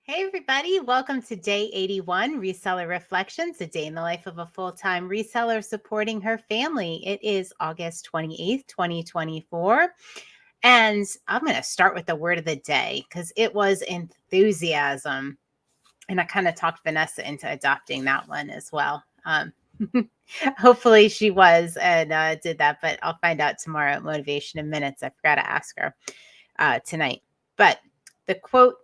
Hey, everybody. Welcome to day 81, Reseller Reflections, a day in the life of a full-time reseller supporting her family. It is August 28th, 2024. And I'm going to start with the word of the day because it was enthusiasm. And I kind of talked Vanessa into adopting that one as well. Hopefully she was and did that, but I'll find out tomorrow at Motivation in Minutes. I forgot to ask her tonight. But the quote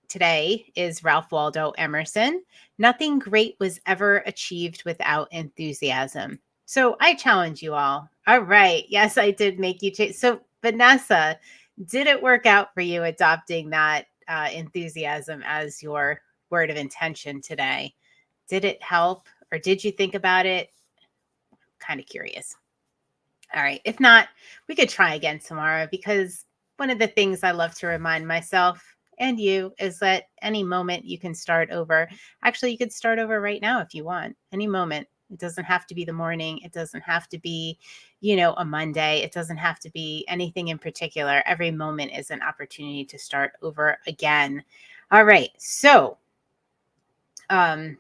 today is Ralph Waldo Emerson. Nothing great was ever achieved without enthusiasm. So I challenge you all. All right. Yes, I did make you change. So, Vanessa, did it work out for you adopting that enthusiasm as your word of intention today? Did it help or did you think about it? Kind of curious. All right. If not, we could try again tomorrow because one of the things I love to remind myself and you is that any moment you can start over. Actually, you could start over right now if you want. Any moment. It doesn't have to be the morning. It doesn't have to be, a Monday. It doesn't have to be anything in particular. Every moment is an opportunity to start over again. All right. So, I'm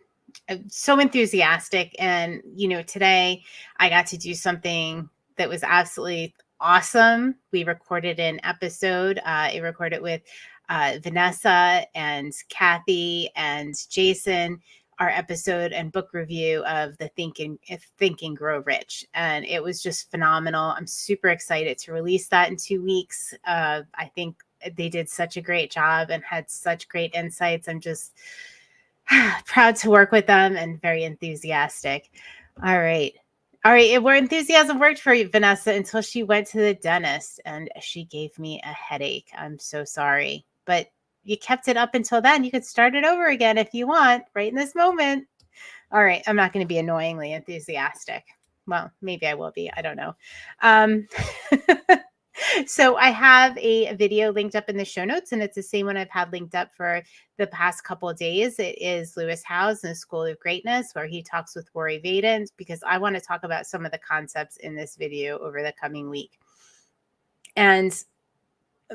so enthusiastic. And, today I got to do something that was absolutely awesome. We recorded an episode. I recorded with Vanessa and Kathy and Jason, our episode and book review of the Think and Grow Rich. And it was just phenomenal. I'm super excited to release that in 2 weeks. I think they did such a great job and had such great insights. I'm just proud to work with them and very enthusiastic. All right. All right. Where enthusiasm worked for you, Vanessa, until she went to the dentist and she gave me a headache. I'm so sorry. But you kept it up until then. You could start it over again if you want, right in this moment. All right. I'm not going to be annoyingly enthusiastic. Well, maybe I will be. I don't know. So I have a video linked up in the show notes, and it's the same one I've had linked up for the past couple of days. It is Lewis Howes and the School of Greatness, where he talks with Rory Vaden, because I want to talk about some of the concepts in this video over the coming week. And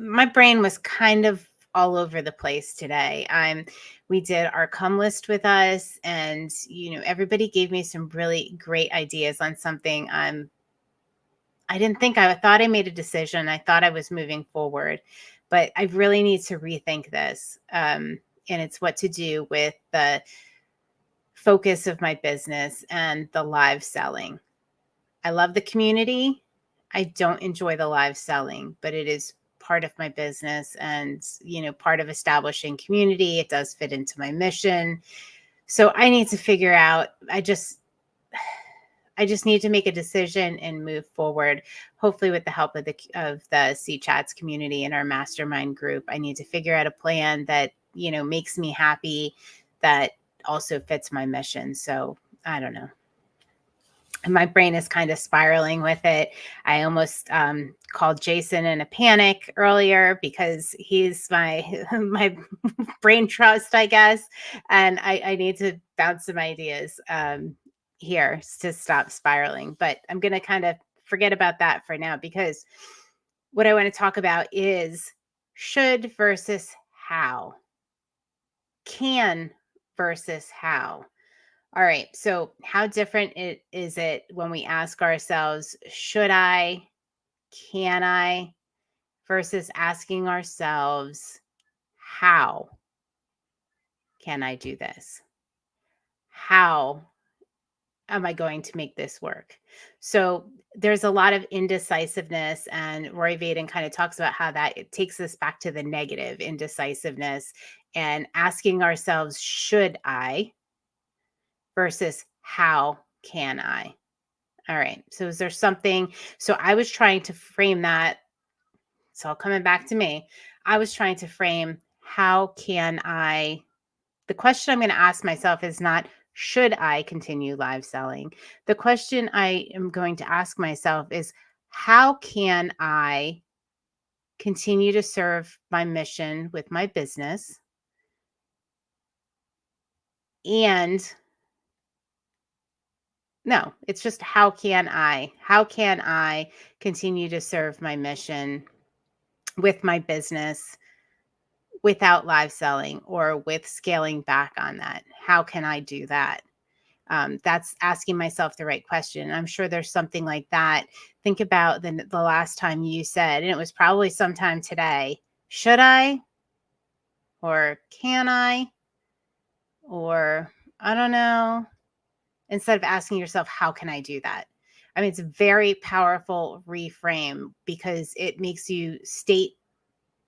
my brain was kind of all over the place today. We did our come list with us, and everybody gave me some really great ideas on something I thought I made a decision. I thought I was moving forward, but I really need to rethink this. And it's what to do with the focus of my business and the live selling. I love the community. I don't enjoy the live selling, but it is part of my business and, part of establishing community. It does fit into my mission. So I need to figure out, I just need to make a decision and move forward, hopefully with the help of the C Chats community and our mastermind group. I need to figure out a plan that, makes me happy, that also fits my mission. So I don't know. My brain is kind of spiraling with it. I almost called Jason in a panic earlier because he's my brain trust, I guess. And I need to bounce some ideas here to stop spiraling. But I'm going to kind of forget about that for now, because what I want to talk about is should versus how. Can versus how. All right. So how different is it when we ask ourselves, should I, can I, versus asking ourselves, how can I do this? How am I going to make this work? So there's a lot of indecisiveness, and Roy Vaden kind of talks about how that it takes us back to the negative indecisiveness and asking ourselves, should I, versus how can I? All right. So is there something? So I was trying to frame that. It's all coming back to me. I was trying to frame how can I? The question I'm going to ask myself is not should I continue live selling? The question I am going to ask myself is how can I continue to serve my mission with my business? And no, it's just how can I? How can I continue to serve my mission with my business without live selling or with scaling back on that? How can I do that? That's asking myself the right question. I'm sure there's something like that. Think about the last time you said, and it was probably sometime today, should I? Or can I? Or I don't know. Instead of asking yourself, how can I do that? I mean, it's a very powerful reframe because it makes you state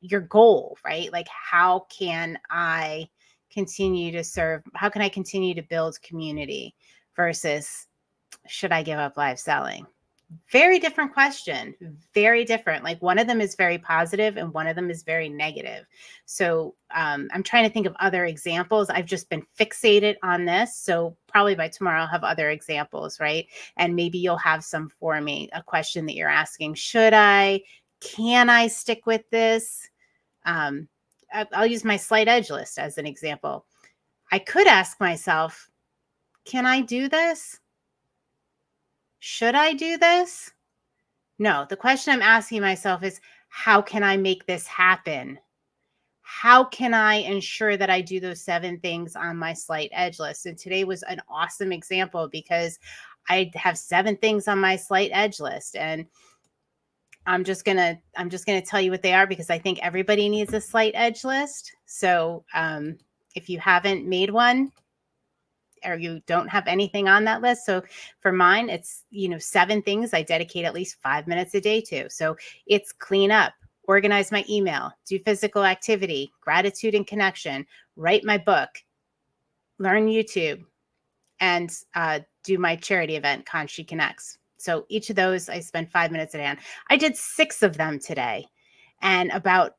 your goal, right? Like, how can I continue to serve? How can I continue to build community versus should I give up live selling? Very different question. Very different. Like, one of them is very positive and one of them is very negative. So I'm trying to think of other examples. I've just been fixated on this. So probably by tomorrow I'll have other examples, right? And maybe you'll have some for me, a question that you're asking. Should I? Can I stick with this? I'll use my slight edge list as an example. I could ask myself, can I do this? Should I do this? No, the question I'm asking myself is, how can I make this happen? How can I ensure that I do those 7 things on my slight edge list? And today was an awesome example because I have 7 things on my slight edge list, and I'm just gonna tell you what they are because I think everybody needs a slight edge list. So if you haven't made one, or you don't have anything on that list. So for mine, it's, 7 things I dedicate at least 5 minutes a day to. So it's clean up, organize my email, do physical activity, gratitude and connection, write my book, learn YouTube, and do my charity event, Conchi Connects. So each of those I spend 5 minutes a day on. I did 6 of them today. And about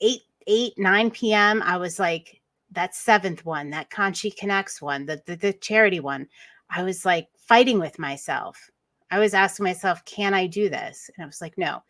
9 p.m., I was like, that 7th one, that Conchi Connects one, the charity one, I was like fighting with myself. I was asking myself, can I do this? And I was like, no.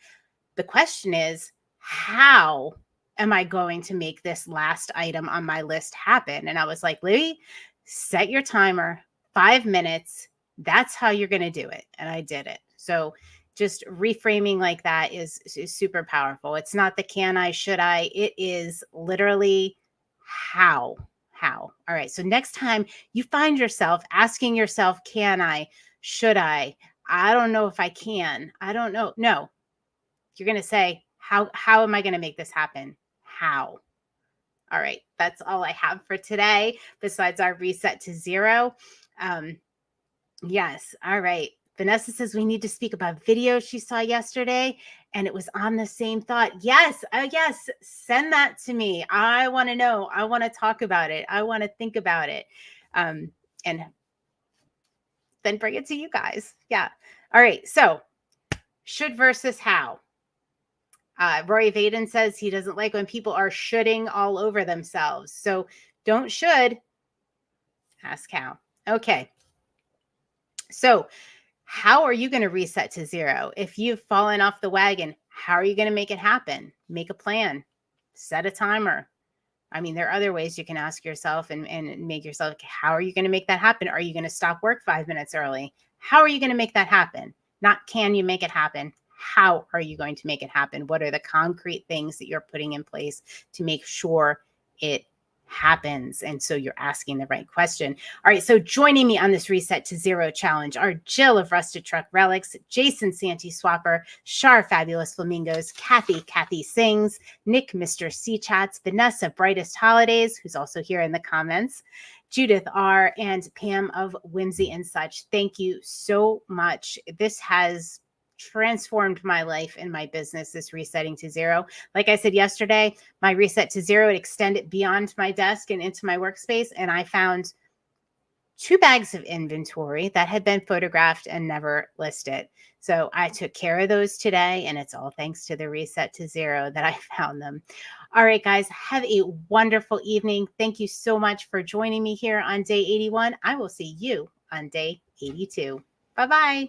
The question is, how am I going to make this last item on my list happen? And I was like, Libby, set your timer, 5 minutes. That's how you're going to do it. And I did it. So just reframing like that is super powerful. It's not the can I, should I, it is literally how. All right. So next time you find yourself asking yourself, can I, should I don't know if I can, I don't know. No, you're going to say, how am I going to make this happen? How? All right. That's all I have for today besides our reset to 0. Yes. All right. Vanessa says we need to speak about videos she saw yesterday, and it was on the same thought. Yes. Yes. Send that to me. I want to know. I want to talk about it. I want to think about it. And then bring it to you guys. Yeah. All right. So should versus how. Roy Vaden says he doesn't like when people are shoulding all over themselves. So don't should, ask how. Okay. So how are you going to reset to 0? If you've fallen off the wagon, how are you going to make it happen? Make a plan, set a timer. I mean, there are other ways you can ask yourself and make yourself, how are you going to make that happen? Are you going to stop work 5 minutes early? How are you going to make that happen? Not can you make it happen? How are you going to make it happen? What are the concrete things that you're putting in place to make sure it happens? And so you're asking the right question. All right. So joining me on this Reset to 0 challenge are Jill of Rusted Truck Relics, Jason Santee Swapper, Shar Fabulous Flamingos, Kathy Sings, Nick Mr. C Chats, Vanessa Brightest Holidays, who's also here in the comments, Judith R, and Pam of Whimsy and Such. Thank you so much. This has transformed my life and my business, this resetting to 0. Like I said yesterday, my reset to 0, it extended beyond my desk and into my workspace. And I found 2 bags of inventory that had been photographed and never listed. So I took care of those today, and it's all thanks to the reset to 0 that I found them. All right, guys, have a wonderful evening. Thank you so much for joining me here on day 81. I will see you on day 82. Bye-bye.